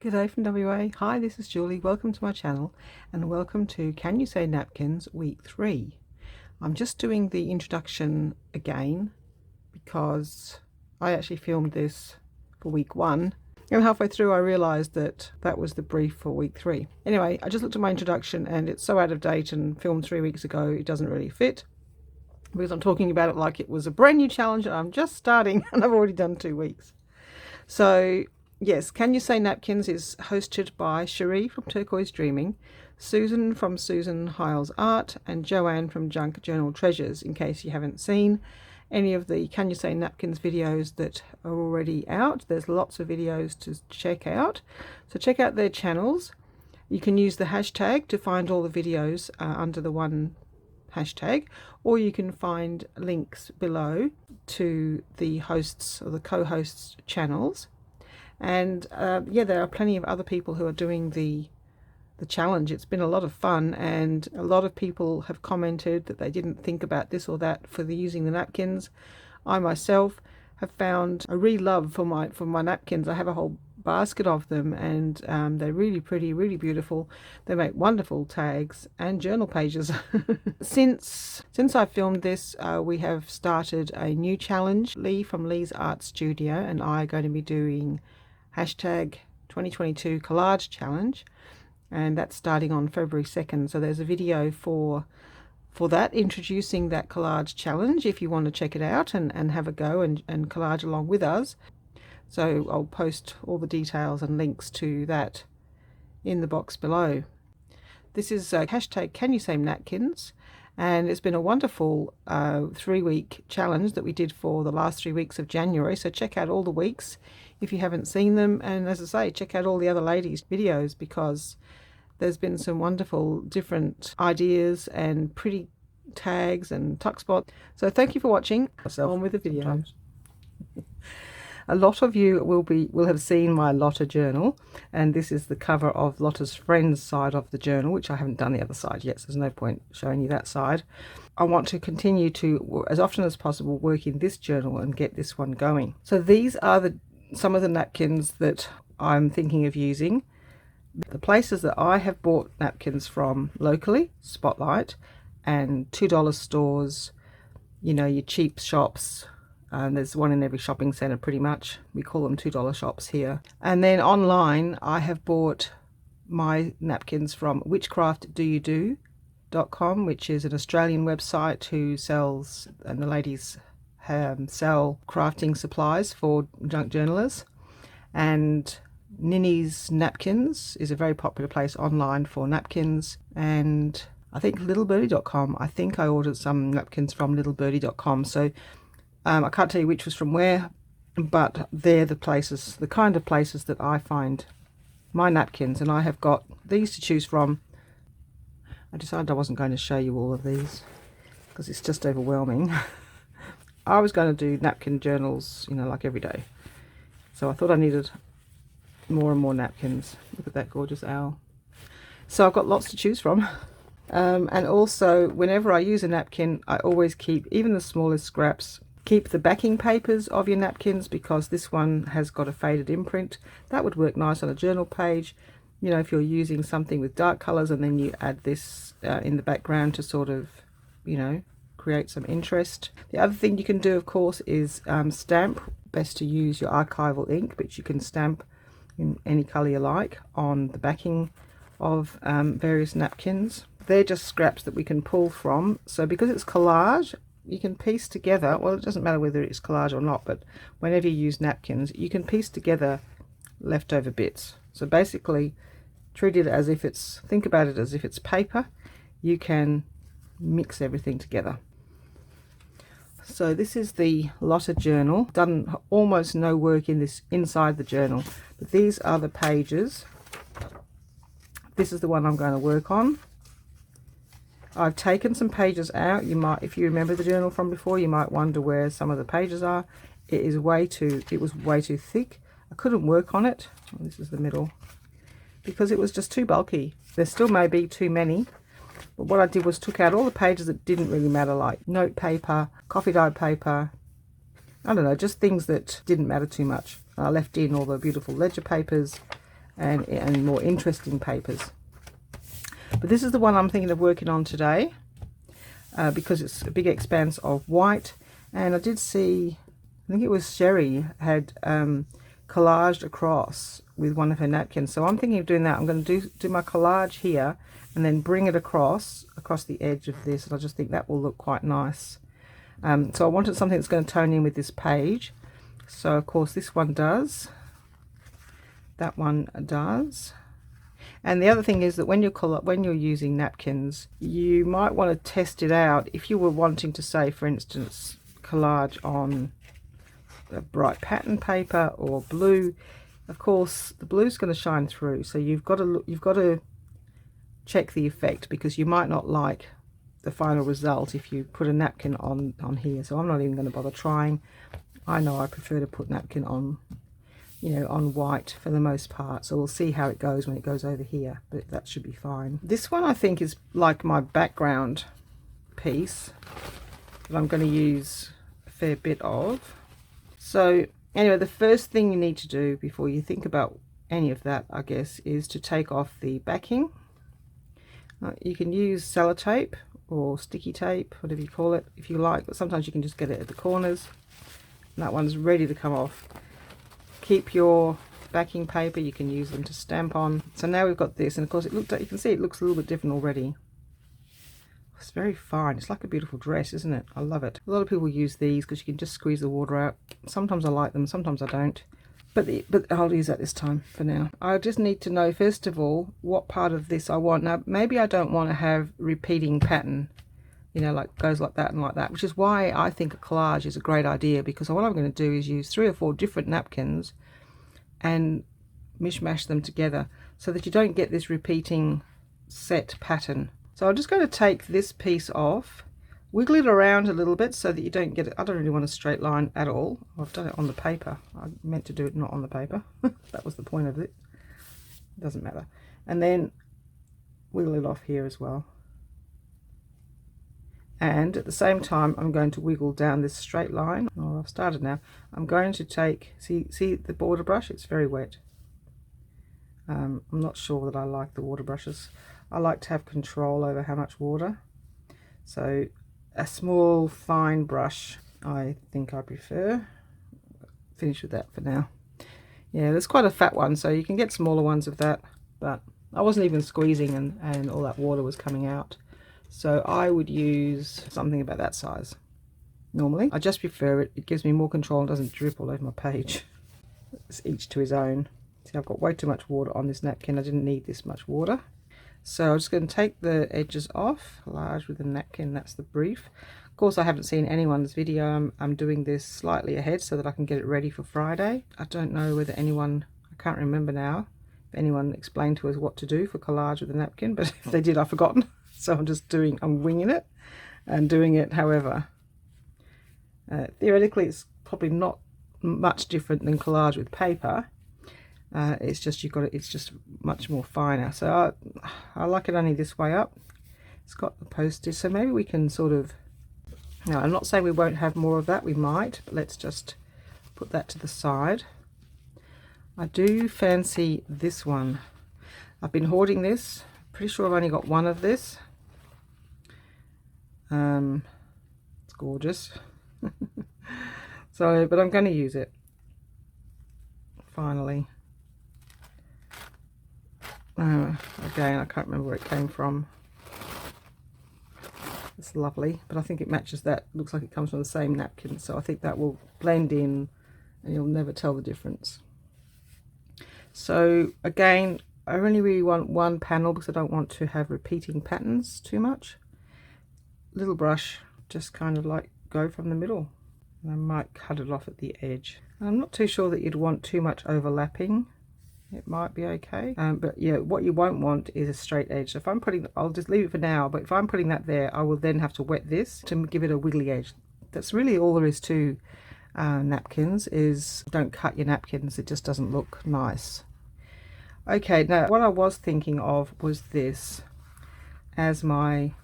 G'day from WA. Hi, this is Julie. Welcome to my channel and welcome to Can You Say Napkins week 3. I'm just doing the introduction again because I actually filmed this for week 1 and halfway through I realised that that was the brief for week 3. Anyway, I just looked at my introduction and it's so out of date and filmed 3 weeks ago it doesn't really fit because I'm talking about it like it was a brand new challenge and I'm just starting and I've already done 2 weeks. So yes, Can You Say Napkins is hosted by Sheree from Turquoise Dreaming, Susan from Hiles Art, and JoAnn from Junk Journal Treasures, in case you haven't seen any of the Can You Say Napkins videos that are already out. There's lots of videos to check out. So check out their channels. You can use the hashtag to find all the videos under the one hashtag, or you can find links below to the hosts or the co-hosts channels. And yeah, there are plenty of other people who are doing the challenge. It's been a lot of fun, and a lot of people have commented that they didn't think about this or that for using the napkins. I myself have found a real love for my napkins. I have a whole basket of them, and they're really pretty, really beautiful. They make wonderful tags and journal pages. Since I filmed this, we have started a new challenge. Leigh from Leigh's Art Studio and I are going to be doing hashtag 2022 Collage Challenge, and that's starting on February 2nd. So there's a video for that, introducing that collage challenge if you want to check it out and have a go and collage along with us. So I'll post all the details and links to that in the box below. This is hashtag Can You Say Napkins, and it's been a wonderful 3-week challenge that we did for the last 3 weeks of January. So check out all the weeks if you haven't seen them, and as I say, check out all the other ladies' videos because there's been some wonderful different ideas and pretty tags and tuck spots. So thank you for watching. On with the video. A lot of you will have seen my Lotta journal, and this is the cover of Lotta's Friends side of the journal, which I haven't done the other side yet, so there's no point showing you that side. I want to continue to, as often as possible, work in this journal and get this one going. So these are some of the napkins that I'm thinking of using. The places that I have bought napkins from locally: Spotlight and $2 stores, you know, your cheap shops. There's one in every shopping centre pretty much. We call them $2 shops here. And then online I have bought my napkins from witchcraftdoyoudo.com, which is an Australian website who sells, and the ladies sell crafting supplies for junk journalists. And Ninny's Napkins is a very popular place online for napkins. And I think littlebirdie.com, I think I ordered some napkins from littlebirdie.com. So I can't tell you which was from where, but they're the places, the kind of places that I find my napkins. And I have got these to choose from. I decided I wasn't going to show you all of these because it's just overwhelming. I was going to do napkin journals, you know, like every day. So I thought I needed more and more napkins. Look at that gorgeous owl. So I've got lots to choose from. And also, whenever I use a napkin, I always keep, even the smallest scraps, keep the backing papers of your napkins, because this one has got a faded imprint. That would work nice on a journal page, you know, if you're using something with dark colors and then you add this in the background to sort of, you know, create some interest. The other thing you can do, of course, is stamp. Best to use your archival ink, but you can stamp in any color you like on the backing of various napkins. They're just scraps that we can pull from. So because it's collage, you can piece together, well, it doesn't matter whether it's collage or not, but whenever you use napkins, you can piece together leftover bits. So basically treat it as if it's, think about it as if it's paper. You can mix everything together. So this is the Lotta journal. Done almost no work in this inside the journal, but these are the pages. This is the one I'm going to work on. I've taken some pages out. You might, if you remember the journal from before, you might wonder where some of the pages are. It was way too thick. I couldn't work on it. Oh, this is the middle, because it was just too bulky. There still may be too many. But what I did was took out all the pages that didn't really matter, like note paper, coffee dyed paper, I don't know, just things that didn't matter too much. I left in all the beautiful ledger papers and more interesting papers. But this is the one I'm thinking of working on today, because it's a big expanse of white. And I did see, I think it was Sheree had collaged across with one of her napkins, so I'm thinking of doing that. I'm going to do my collage here and then bring it across the edge of this, and I just think that will look quite nice. So I wanted something that's going to tone in with this page. So of course this one does, that one does. And the other thing is that when you're using napkins, you might want to test it out. If you were wanting to, say for instance, collage on a bright pattern paper or blue, of course the blue's going to shine through, so you've got to check the effect, because you might not like the final result if you put a napkin on here. So I'm not even going to bother trying. I know I prefer to put napkin on, you know, on white for the most part, so we'll see how it goes when it goes over here, but that should be fine. This one I think is like my background piece that I'm going to use a fair bit of. So anyway, the first thing you need to do before you think about any of that, I guess, is to take off the backing. You can use sellotape or sticky tape, whatever you call it, if you like, but sometimes you can just get it at the corners. And that one's ready to come off. Keep your backing paper, you can use them to stamp on. So now we've got this, and of course you can see it looks a little bit different already. It's very fine. It's like a beautiful dress, isn't it? I love it. A lot of people use these because you can just squeeze the water out. Sometimes I like them, sometimes I don't. But I'll use that this time for now. I just need to know, first of all, what part of this I want. Now, maybe I don't want to have repeating pattern, you know, like goes like that and like that, which is why I think a collage is a great idea, because what I'm going to do is use 3 or 4 different napkins and mishmash them together so that you don't get this repeating set pattern. So I'm just going to take this piece off, wiggle it around a little bit so that you don't get it. I don't really want a straight line at all. I've done it on the paper. I meant to do it not on the paper. That was the point of it. Doesn't matter. And then wiggle it off here as well. And at the same time, I'm going to wiggle down this straight line. Oh, I've started now. I'm going to take, see the border brush? It's very wet. I'm not sure that I like the water brushes. I like to have control over how much water. So a small fine brush I think I prefer. Finish with that for now. Yeah, there's quite a fat one, so you can get smaller ones of that, but I wasn't even squeezing and all that water was coming out. So I would use something about that size. Normally, I just prefer it. It gives me more control and doesn't drip all over my page. It's each to his own. See, I've got way too much water on this napkin. I didn't need this much water. So I'm just going to take the edges off. Collage with a napkin, that's the brief. Of course, I haven't seen anyone's video. I'm doing this slightly ahead so that I can get it ready for Friday. I don't know whether anyone, I can't remember now, if anyone explained to us what to do for collage with a napkin, but if they did, I've forgotten. So I'm winging it and doing it however. Theoretically, it's probably not much different than collage with paper. It's just it's just much more finer. So I like it only this way up. It's got the postage, so maybe we can sort of, now I'm not saying we won't have more of that, we might, but let's just put that to the side. I do fancy this one. I've been hoarding this. Pretty sure I've only got one of this. It's gorgeous. So, but I'm going to use it finally. Again, I can't remember where it came from. It's lovely, but I think it matches that. Looks like it comes from the same napkin, so I think that will blend in and you'll never tell the difference. So again, I only really want one panel because I don't want to have repeating patterns too much. Little brush, just kind of like go from the middle. I might cut it off at the edge. I'm not too sure that you'd want too much overlapping. It might be okay, but yeah, what you won't want is a straight edge. So if I'm putting, I'll just leave it for now, but if I'm putting that there, I will then have to wet this to give it a wiggly edge. That's really all there is to napkins, is don't cut your napkins, it just doesn't look nice. Okay, now what I was thinking of was this as my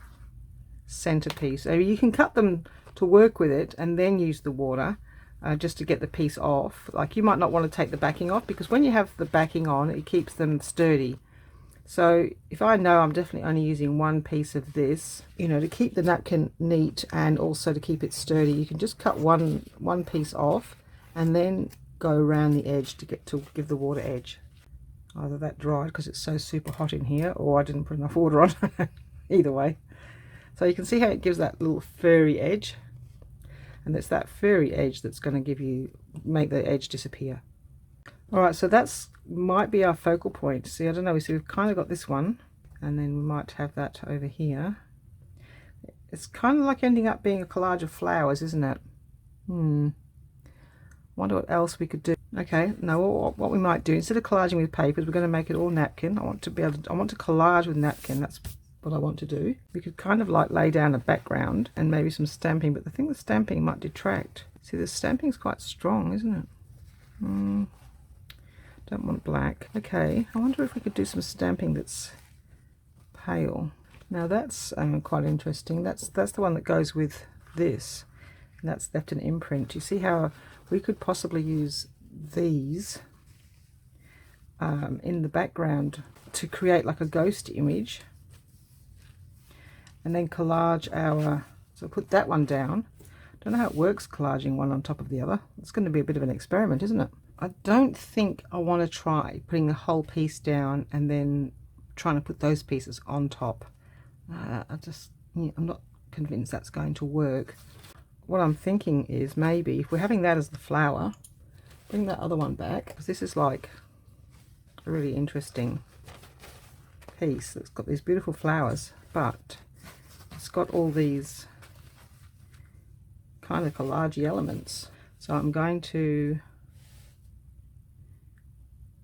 centerpiece. So you can cut them to work with it and then use the water, just to get the piece off. Like, you might not want to take the backing off, because when you have the backing on, it keeps them sturdy. So if I know I'm definitely only using one piece of this, you know, to keep the napkin neat and also to keep it sturdy, you can just cut one piece off and then go around the edge to give the water edge. Either that dried because it's so super hot in here, or I didn't put enough water on. Either way. So you can see how it gives that little furry edge, and it's that furry edge that's going to make the edge disappear. Alright, so that's might be our focal point. See, I don't know, so we've kind of got this one, and then we might have that over here. It's kind of like ending up being a collage of flowers, isn't it? Wonder what else we could do. Okay, no, what we might do, instead of collaging with papers, we're going to make it all napkin. I want to collage with napkin. That's what I want to do. We could kind of like lay down a background and maybe some stamping, but the thing with stamping might detract. See, the stamping's quite strong, isn't it? Don't want black. Okay, I wonder if we could do some stamping that's pale. Now that's quite interesting. That's the one that goes with this, and that's left an imprint. You see how we could possibly use these in the background to create like a ghost image, and then collage so put that one down. Don't know how it works, collaging one on top of the other. It's going to be a bit of an experiment, isn't it? I don't think I want to try putting the whole piece down and then trying to put those pieces on top. I'm not convinced that's going to work. What I'm thinking is, maybe if we're having that as the flower, bring that other one back, because this is like a really interesting piece that's got these beautiful flowers, but it's got all these kind of collagey elements. So I'm going to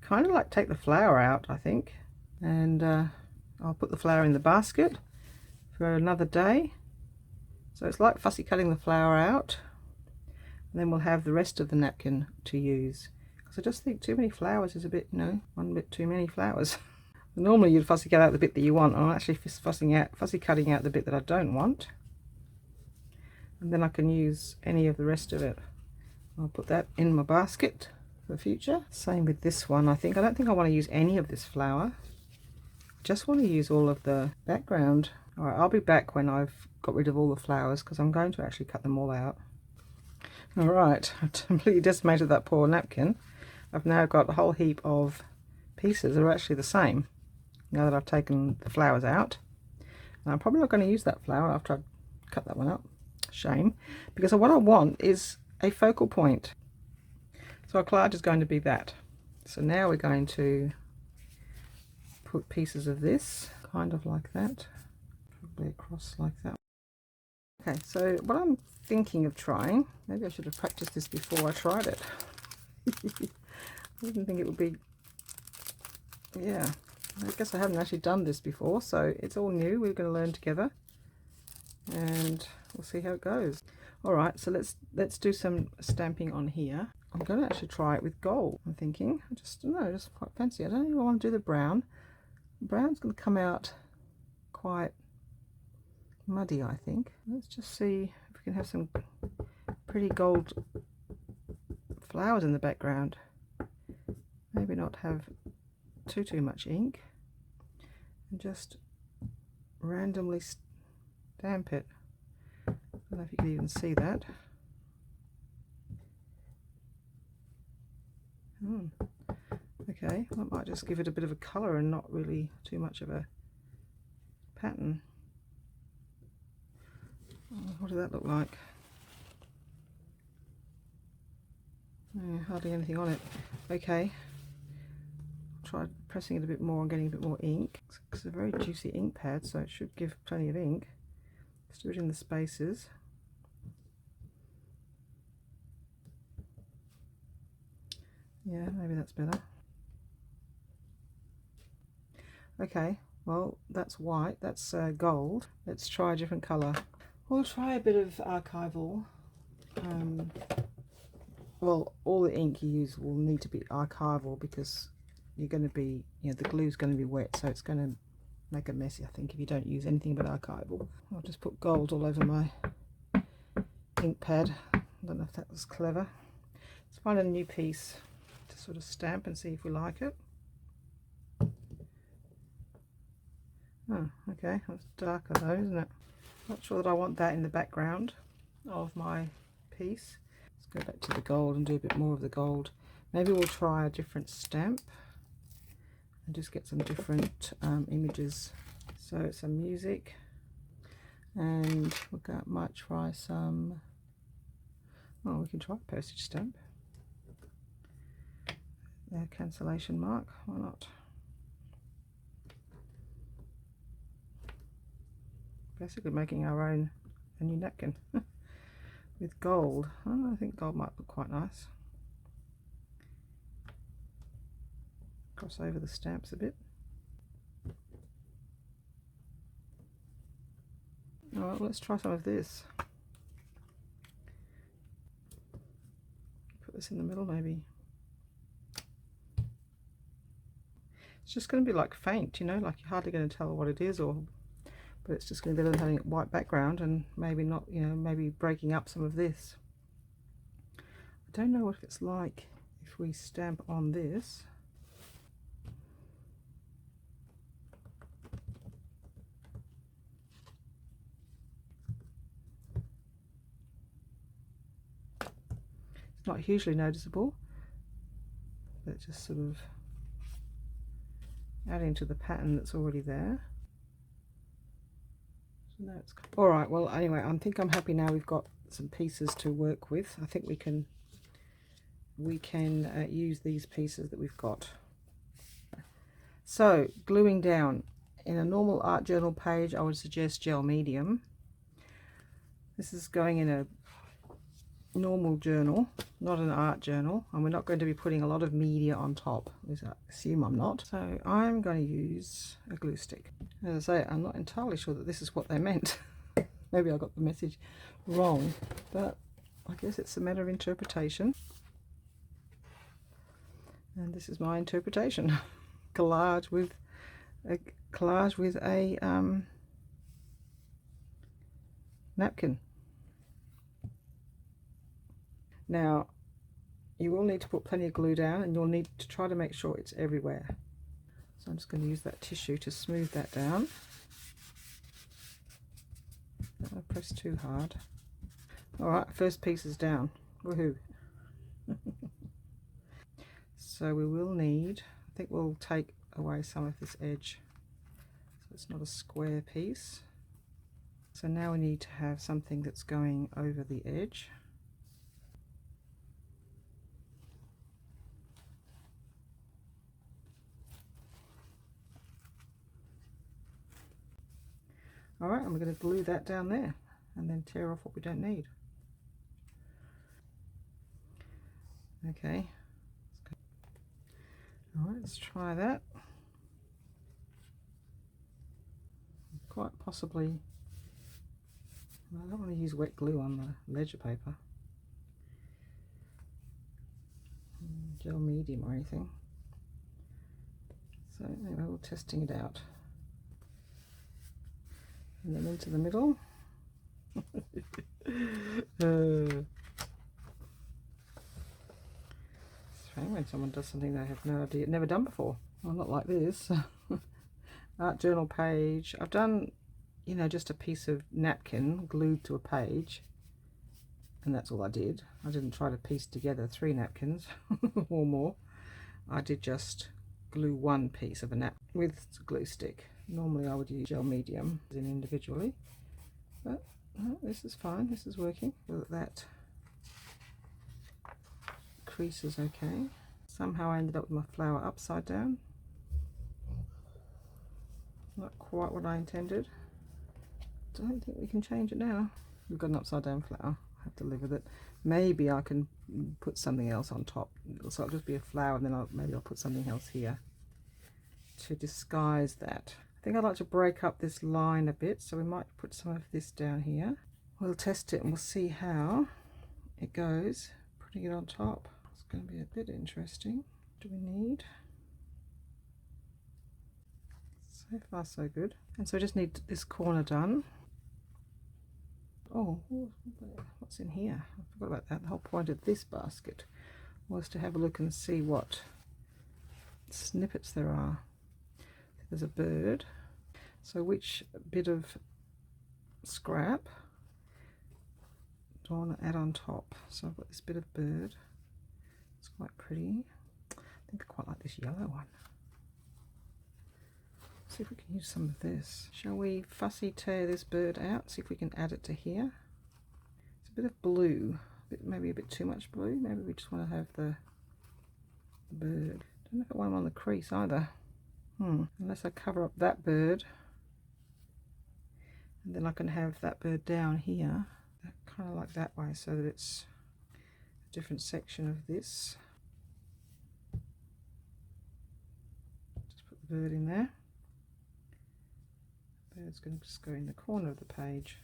kind of like take the flower out, I think, and I'll put the flower in the basket for another day. So it's like fussy cutting the flower out, and then we'll have the rest of the napkin to use, because I just think too many flowers is a bit, you know, one bit too many flowers. Normally you'd fussy cut out the bit that you want. I'm actually fussy cutting out the bit that I don't want, and then I can use any of the rest of it. I'll put that in my basket for the future. Same with this one. I don't think I want to use any of this flower. I just want to use all of the background. Alright, I'll be back when I've got rid of all the flowers, because I'm going to actually cut them all out. Alright, I've completely decimated that poor napkin. I've now got a whole heap of pieces that are actually the same, now that I've taken the flowers out. And I'm probably not going to use that flower after I cut that one up. Shame, because what I want is a focal point. So our collage is going to be that. So now we're going to put pieces of this kind of like that, probably across like that. Okay, so what I'm thinking of trying, maybe I should have practiced this before I tried it. I didn't think it would be, yeah, I guess I haven't actually done this before, so it's all new. We're going to learn together, and we'll see how it goes. Alright, so let's do some stamping on here. I'm going to actually try it with gold, I'm thinking. I just don't know, just quite fancy. I don't even want to do the brown. The brown's going to come out quite muddy, I think. Let's just see if we can have some pretty gold flowers in the background. Maybe not have too much ink, and just randomly stamp it. I don't know if you can even see that. Okay, that might just give it a bit of a colour and not really too much of a pattern. What does that look like? Hardly anything on it. Okay, try pressing it a bit more and getting a bit more ink. It's a very juicy ink pad, so it should give plenty of ink. Let's do it in the spaces. Yeah, maybe that's better. Okay, well, that's white, that's gold. Let's try a different colour. We'll try a bit of archival. Well, all the ink you use will need to be archival, because you're going to be, you know, the glue's going to be wet, so it's going to make a mess, I think, if you don't use anything but archival. I'll just put gold all over my ink pad. I don't know if that was clever. Let's find a new piece to sort of stamp and see if we like it. Oh, okay, that's darker though, isn't it? Not sure that I want that in the background of my piece. Let's go back to the gold and do a bit more of the gold. Maybe we'll try a different stamp and just get some different images. So some music, and might try some, oh, we can try a postage stamp. Their cancellation mark, why not? Basically making our own a new napkin with gold. Oh, I think gold might look quite nice. Cross over the stamps a bit. Alright, let's try some of this. Put this in the middle maybe. It's just going to be like faint, you know, like you're hardly going to tell what it is, or but it's just going to be better than having a white background and maybe not, you know, maybe breaking up some of this. I don't know what it's like if we stamp on this. It's not hugely noticeable, but just sort of adding to the pattern that's already there. So now it's all right. Well, anyway, I think I'm happy now. We've got some pieces to work with. I think we can use these pieces that we've got. So gluing down, in a normal art journal page I would suggest gel medium. This is going in a normal journal, not an art journal, and we're not going to be putting a lot of media on top, at least I assume I'm not. So I'm going to use a glue stick. As I say, I'm not entirely sure that this is what they meant. Maybe I got the message wrong, but I guess it's a matter of interpretation. And this is my interpretation. collage with a napkin. Now you will need to put plenty of glue down, and you'll need to try to make sure it's everywhere. So I'm just going to use that tissue to smooth that down. Don't press too hard. Alright, first piece is down. Woohoo! So we will need, I think we'll take away some of this edge so it's not a square piece. So now we need to have something that's going over the edge. Alright, and we're going to glue that down there and then tear off what we don't need. Okay. Alright, let's try that. Quite possibly, I don't want to use wet glue on the ledger paper. Gel medium or anything. So anyway, we're testing it out. And then into the middle. It's strange when someone does something they have no idea, never done before. Well, not like this. Art journal page. I've done, you know, just a piece of napkin glued to a page, and that's all I did. I didn't try to piece together 3 napkins or more. I did just glue one piece of a napkin with a glue stick. Normally I would use gel medium individually, but this is fine, this is working. That crease is okay. Somehow I ended up with my flower upside down. Not quite what I intended. Don't think we can change it now. We've got an upside down flower. I have to live with it. Maybe I can put something else on top. So it'll just be a flower, and then maybe I'll put something else here to disguise that. I think I'd like to break up this line a bit, so we might put some of this down here. We'll test it and we'll see how it goes, putting it on top. It's going to be a bit interesting. What do we need? So far so good. And so I just need this corner done. Oh, what's in here? I forgot about that. The whole point of this basket was to have a look and see what snippets there are. There's a bird, so which bit of scrap do I want to add on top? So I've got this bit of bird, it's quite pretty. I think I quite like this yellow one. See if we can use some of this. Shall we fussy tear this bird out, see if we can add it to here? It's a bit of blue, maybe a bit too much blue. Maybe we just want to have the bird. Don't know if I want them on the crease either. Unless I cover up that bird, and then I can have that bird down here, kind of like that way, so that it's a different section of this. Just put the bird in there. The bird's going to just go in the corner of the page.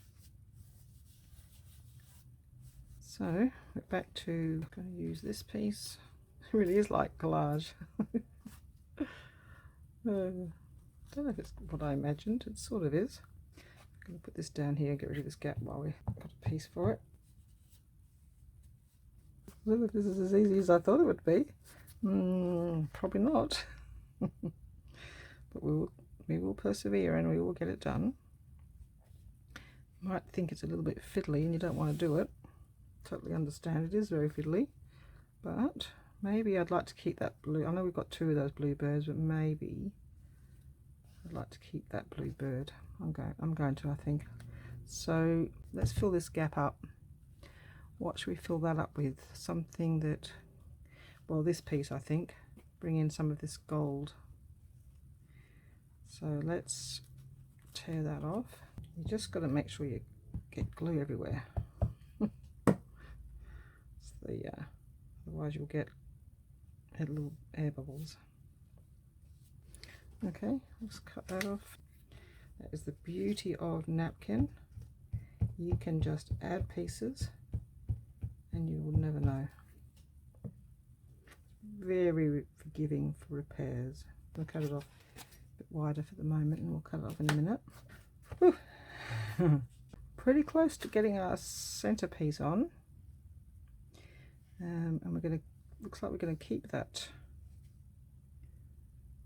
So we're back to, I'm going to use this piece. It really is like collage. Don't know if it's what I imagined. It sort of is. I'm going to put this down here and get rid of this gap while we've got a piece for it. I don't know if this is as easy as I thought it would be. Probably not. But we will persevere and we will get it done. You might think it's a little bit fiddly and you don't want to do it. Totally understand, it is very fiddly. But maybe I'd like to keep that blue. I know we've got two of those blue birds, but maybe I'd like to keep that blue bird. I'm going to, I think. So let's fill this gap up. What should we fill that up with? Something that, well, this piece, I think. Bring in some of this gold. So let's tear that off. You just got to make sure you get glue everywhere. Otherwise you'll get little air bubbles. Okay, let's cut that off. That is the beauty of napkin. You can just add pieces and you will never know. Very forgiving for repairs. I'll cut it off a bit wider for the moment and we'll cut it off in a minute. Pretty close to getting our centerpiece on. And we're going to, looks like we're going to keep that,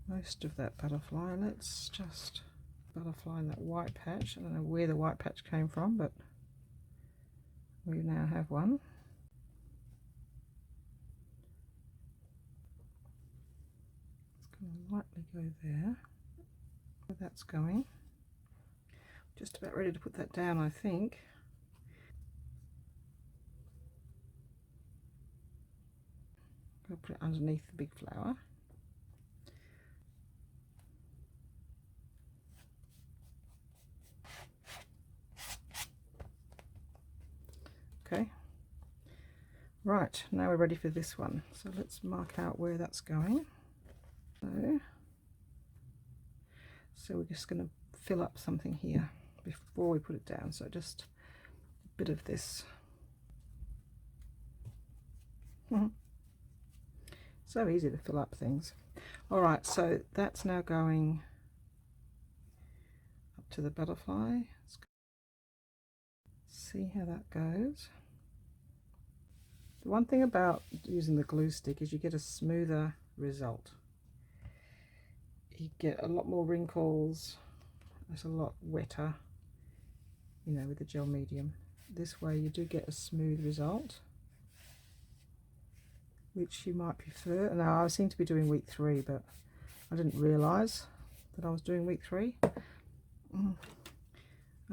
most of that butterfly. Let's just butterfly in that white patch. I don't know where the white patch came from, but we now have one. It's going to lightly go there. Where that's going. Just about ready to put that down, I think. I'll put it underneath the big flower. Okay. Right, now we're ready for this one. So let's mark out where that's going. So we're just going to fill up something here before we put it down. So just a bit of this. So easy to fill up things. Alright, so that's now going up to the butterfly. Let's see how that goes. The one thing about using the glue stick is you get a smoother result. You get a lot more wrinkles. It's a lot wetter, you know, with the gel medium. This way you do get a smooth result, which you might prefer. Now I seem to be doing week 3, but I didn't realise that I was doing week 3.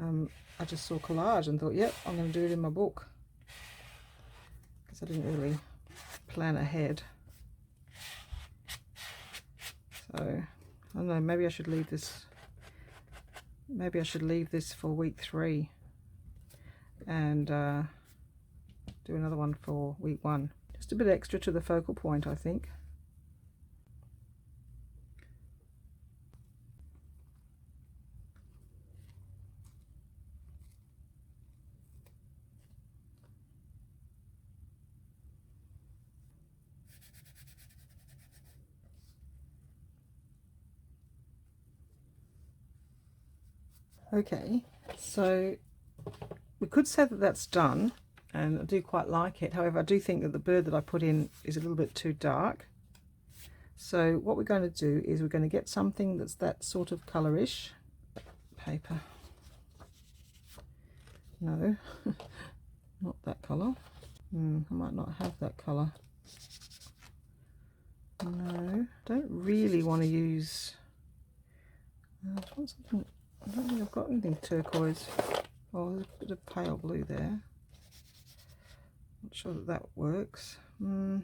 I just saw collage and thought, yep, I'm going to do it in my book, because I didn't really plan ahead. So I don't know, maybe I should leave this. Maybe I should leave this for week 3 and do another one for week 1. Just a bit extra to the focal point, I think. Okay, so we could say that that's done, and I do quite like it. However, I do think that the bird that I put in is a little bit too dark. So what we're going to do is we're going to get something that's that sort of colourish paper. No, not that colour. I might not have that colour. No, don't really want to use. I want something. I don't think I've got anything turquoise. Oh, there's a bit of pale blue there. Not sure that that works. That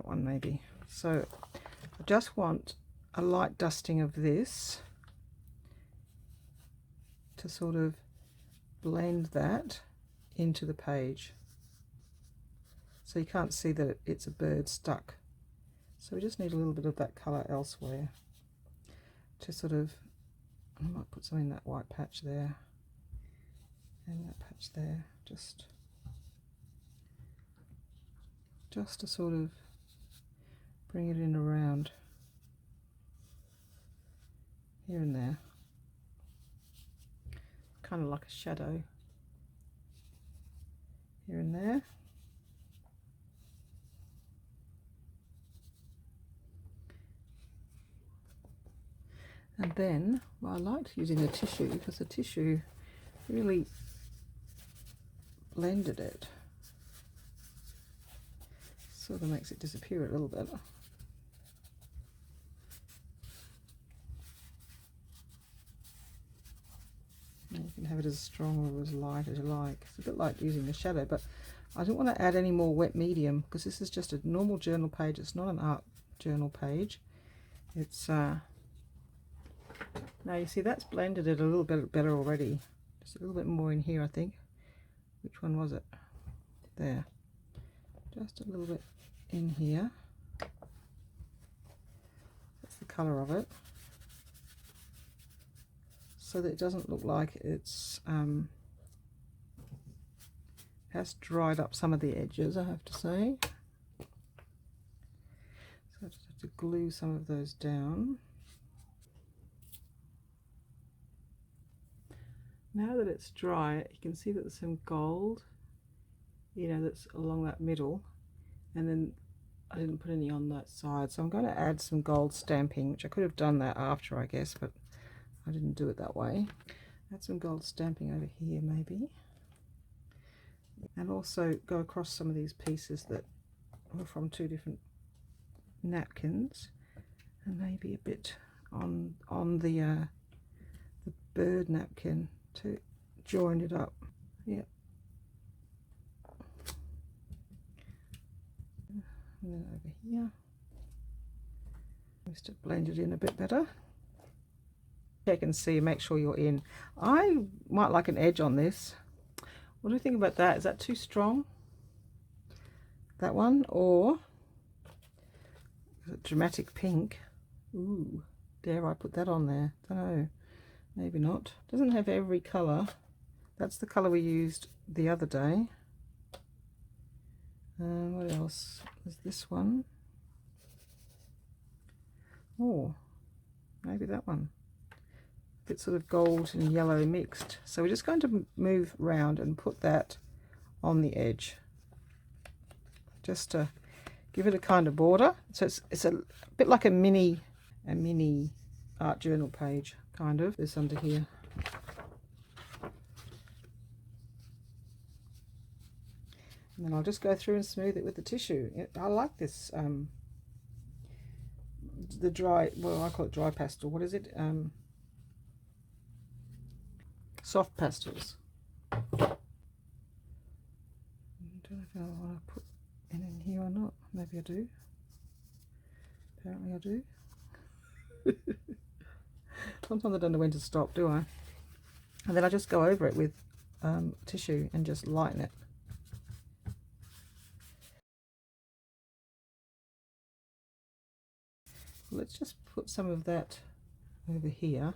one maybe. So I just want a light dusting of this to sort of blend that into the page, so you can't see that it's a bird stuck. So we just need a little bit of that colour elsewhere to sort of, I might put some in that white patch there and that patch there, just to sort of bring it in around here and there, kind of like a shadow here and there. And then, well, I liked using the tissue because the tissue really blended it. Sort of makes it disappear a little bit. And you can have it as strong or as light as you like. It's a bit like using a shadow, but I don't want to add any more wet medium because this is just a normal journal page. It's not an art journal page. It's now you see that's blended it a little bit better already. Just a little bit more in here, I think. Which one was it? There. Just a little bit in here. That's the colour of it. So that it doesn't look like it's has dried up some of the edges, I have to say. So I just have to glue some of those down. Now that it's dry, you can see that there's some gold, you know, that's along that middle, and then I didn't put any on that side, so I'm going to add some gold stamping, which I could have done that after, I guess, but I didn't do it that way. Add some gold stamping over here maybe, and also go across some of these pieces that were from two different napkins, and maybe a bit on the bird napkin to join it up. Yeah. And then over here, just to blend it in a bit better. Check and see, make sure you're in. I might like an edge on this. What do you think about that? Is that too strong? That one, or is it dramatic pink? Ooh, dare I put that on there? Don't know. Maybe not. Doesn't have every colour. That's the colour we used the other day. What else? There's this one. Oh, maybe that one. A bit sort of gold and yellow mixed. So we're just going to move round and put that on the edge, just to give it a kind of border. So it's a bit like a mini art journal page, kind of. This under here. And then I'll just go through and smooth it with the tissue. I like this, the dry, well, I call it dry pastel. What is it? Soft pastels. I don't know if I want to put it in here or not. Maybe I do. Apparently I do. Sometimes I don't know when to stop, do I? And then I just go over it with tissue and just lighten it. Let's just put some of that over here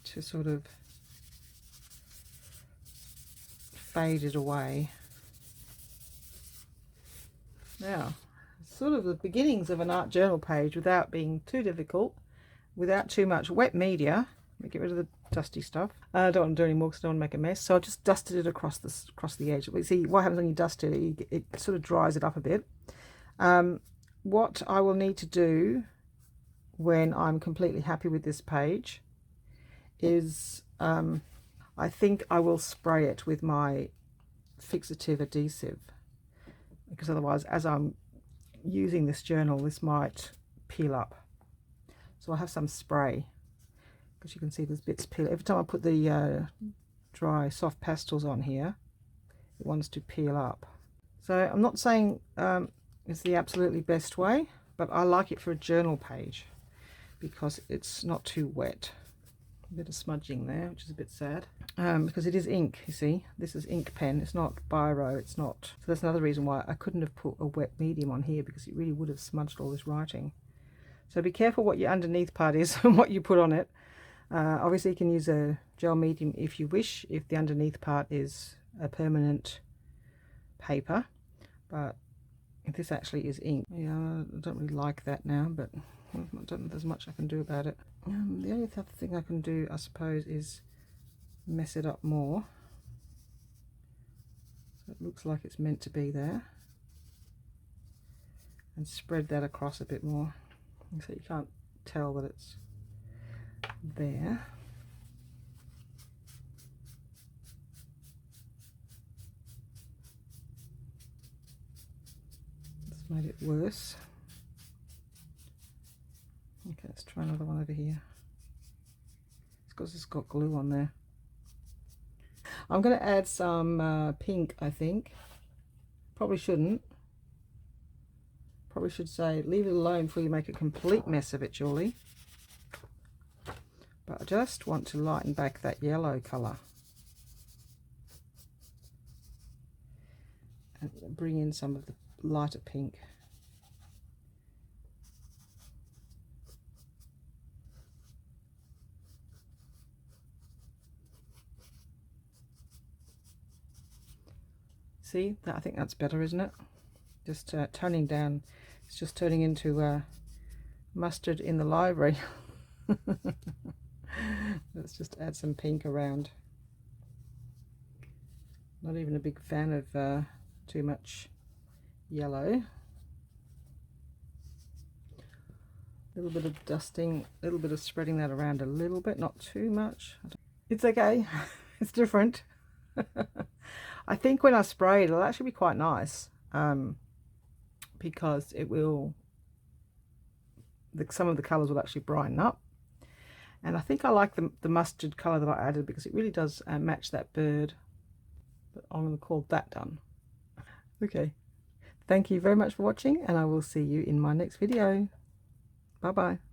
to sort of fade it away. Now, sort of the beginnings of an art journal page without being too difficult, without too much wet media. Let me get rid of the dusty stuff. I don't want to do any more because I don't want to make a mess. So I just dusted it across the edge. See what happens when you dust it? It sort of dries it up a bit. What I will need to do when I'm completely happy with this page is I think I will spray it with my fixative adhesive, because otherwise, as I'm using this journal, this might peel up. So I'll have some spray, because you can see there's bits peel. Every time I put the dry soft pastels on here, it wants to peel up. So I'm not saying it's the absolutely best way, but I like it for a journal page because it's not too wet. A bit of smudging there, which is a bit sad, because it is ink. You see, this is ink pen, it's not biro, it's not. So that's another reason why I couldn't have put a wet medium on here, because it really would have smudged all this writing. So be careful what your underneath part is and what you put on it. Obviously you can use a gel medium if you wish, if the underneath part is a permanent paper, but if this actually is ink, yeah, I don't really like that now, but I don't know if there's much I can do about it. The only other thing I can do, I suppose, is mess it up more, so it looks like it's meant to be there, and spread that across a bit more, so you can't tell that it's there. It's made it worse. Okay, let's try another one over here. It's because it's got glue on there. I'm going to add some pink, I think. Probably shouldn't. Probably should say leave it alone before you make a complete mess of it, Julie. But I just want to lighten back that yellow colour and bring in some of the lighter pink. See, I think that's better, isn't it? Just toning down. It's just turning into mustard in the library. Let's just add some pink around. Not even a big fan of too much yellow. A little bit of dusting, a little bit of spreading that around a little bit, not too much. It's okay. It's different. I think when I spray it, it'll actually be quite nice, because it will, some of the colours will actually brighten up. And I think I like the mustard colour that I added, because it really does match that bird. But I'm going to call that done. Okay. Thank you very much for watching, and I will see you in my next video. Bye bye.